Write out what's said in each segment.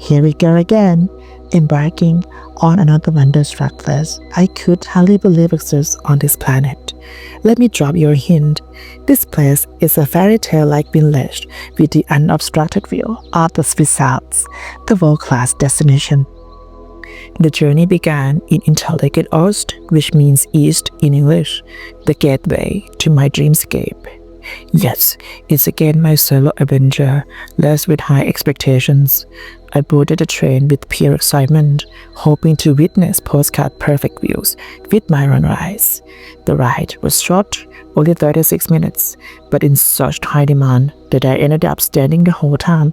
Here we go again, embarking on another wondrous breakfast I could hardly believe exists on this planet. Let me drop you a hint. This place is a fairy tale-like village with the unobstructed view of the Swiss Alps, the world-class destination. The journey began in Interlaken Ost, which means east in English, the gateway to my dreamscape. Yes, it's again my solo adventure, less with high expectations. I boarded the train with pure excitement, hoping to witness postcard perfect views with my eyes. The ride was short, only 36 minutes, but in such high demand that I ended up standing the whole time.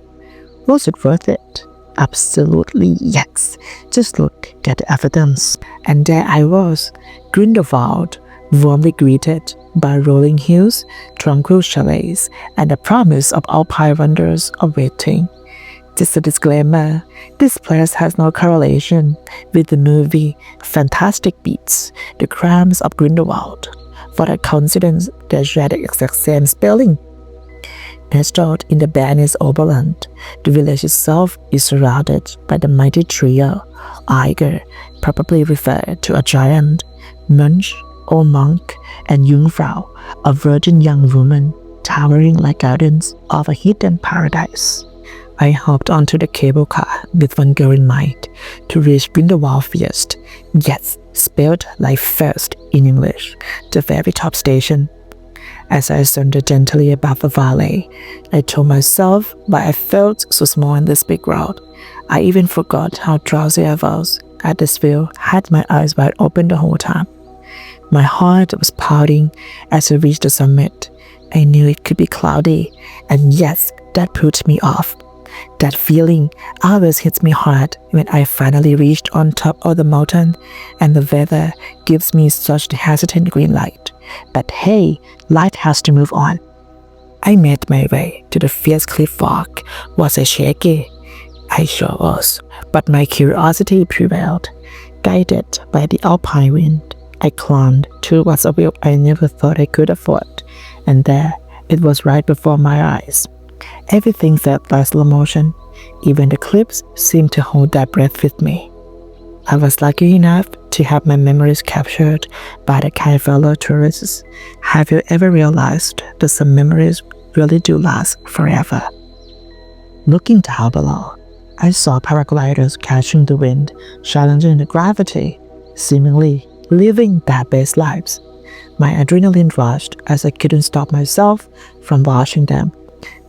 Was it worth it? Absolutely yes. Just look at the evidence. And there I was, Grindelwald, warmly greeted by rolling hills, tranquil chalets, and the promise of alpine wonders awaiting. Just a disclaimer, this place has no correlation with the movie Fantastic Beasts, The Crimes of Grindelwald. What a coincidence they share the exact same spelling. Nestled in the Bernese Oberland, the village itself is surrounded by the mighty trio, Eiger, probably referred to a giant, Munch, old monk, and Jungfrau, a virgin young woman, towering like gardens of a hidden paradise. I hopped onto the cable car with one goal in mind, to reach Grindelwald first, yes, spelled like first in English, the very top station. As I ascended gently above the valley, I told myself why I felt so small in this big world. I even forgot how drowsy I was. At this view, had my eyes wide open the whole time. My heart was pounding as I reached the summit. I knew it could be cloudy, and yes, that put me off. That feeling always hits me hard when I finally reached on top of the mountain and the weather gives me such the hesitant green light. But hey, life has to move on. I made my way to the fierce cliff walk. Was I shaky? I sure was, but my curiosity prevailed. Guided by the alpine wind, I climbed towards a view I never thought I could afford, and there it was right before my eyes. Everything felt like slow motion. Even the cliffs seemed to hold their breath with me. I was lucky enough to have my memories captured by the kind fellow tourists. Have you ever realized that some memories really do last forever? Looking down below, I saw paragliders catching the wind, challenging the gravity, seemingly living their best lives. My adrenaline rushed as I couldn't stop myself from watching them.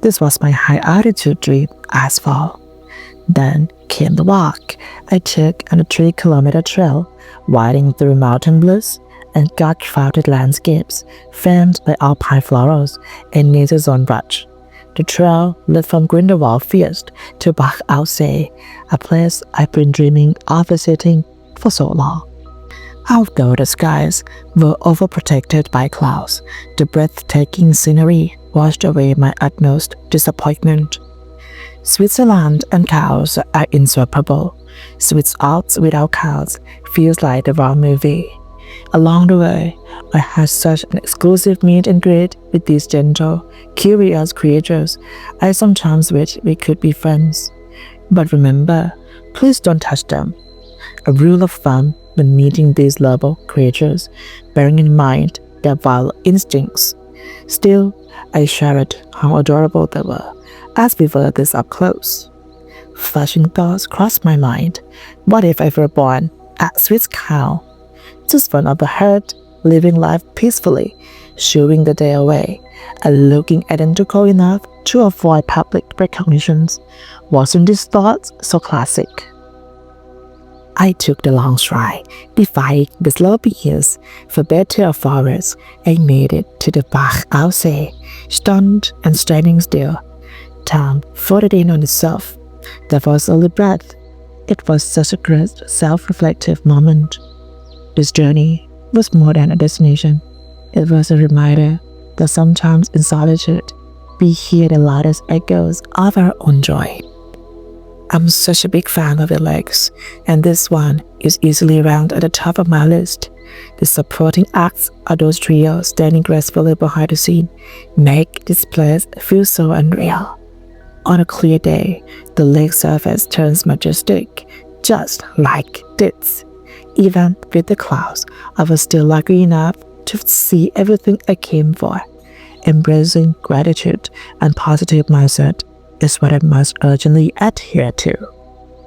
This was my high-altitude dream as well. Then came the walk. I took on a 3-kilometer trail, winding through mountain bluffs and dark-shrouded landscapes, framed by alpine flowers and nature zone brush. The trail led from Grindelwald first to Bach Aussee, a place I've been dreaming of visiting for so long. Although the skies were overprotected by clouds, the breathtaking scenery washed away my utmost disappointment. Switzerland and cows are inseparable. Swiss Alps without cows feels like the wrong movie. Along the way, I had such an exclusive meet and greet with these gentle, curious creatures. I sometimes wish we could be friends. But remember, please don't touch them. A rule of thumb when meeting these lovable creatures, bearing in mind their wild instincts. Still, I shared how adorable they were as we were this up close. Flashing thoughts crossed my mind. What if I were born a Swiss cow? Just one of the herd, living life peacefully, shooing the day away, and looking identical enough to avoid public recognitions. Wasn't this thought so classic? I took the long stride, defying the sloppy hills, for better or for worse. I made it to the Bach Aussee, stunned and standing still. Time folded in on itself. There was only breath. It was such a great self-reflective moment. This journey was more than a destination. It was a reminder that sometimes in solitude, we hear the loudest echoes of our own joy. I'm such a big fan of the legs, and this one is easily ranked at the top of my list. The supporting acts of those trios standing gracefully behind the scene make this place feel so unreal. On a clear day, the lake surface turns majestic, just like this. Even with the clouds, I was still lucky enough to see everything I came for. Embracing gratitude and positive mindset is what I must urgently adhere to.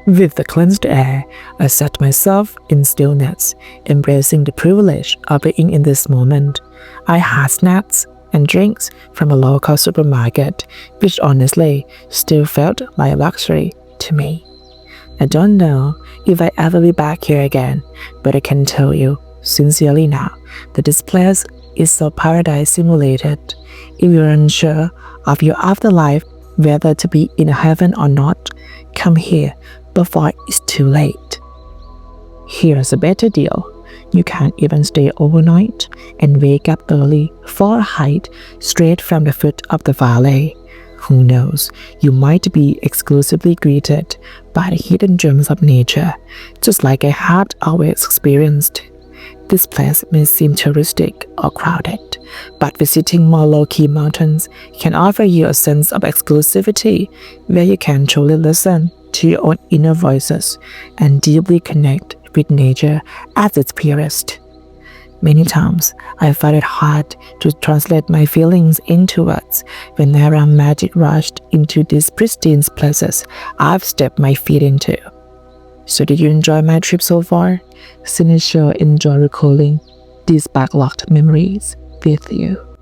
With the cleansed air, I set myself in stillness, embracing the privilege of being in this moment. I had snacks and drinks from a local supermarket, which honestly still felt like a luxury to me. I don't know if I ever be back here again, but I can tell you sincerely now that this place is so paradise simulated. If you're unsure of your afterlife, whether to be in heaven or not, come here before it's too late. Here's a better deal. You can even stay overnight and wake up early for a hike straight from the foot of the valley. Who knows, you might be exclusively greeted by the hidden gems of nature, just like I had always experienced. This place may seem touristic or crowded, but visiting more low-key mountains can offer you a sense of exclusivity where you can truly listen to your own inner voices and deeply connect with nature at its purest. Many times, I find it hard to translate my feelings into words whenever I'm magic rushed into these pristine places I've stepped my feet into. So did you enjoy my trip so far? Sure enjoy recalling these backlogged memories with you.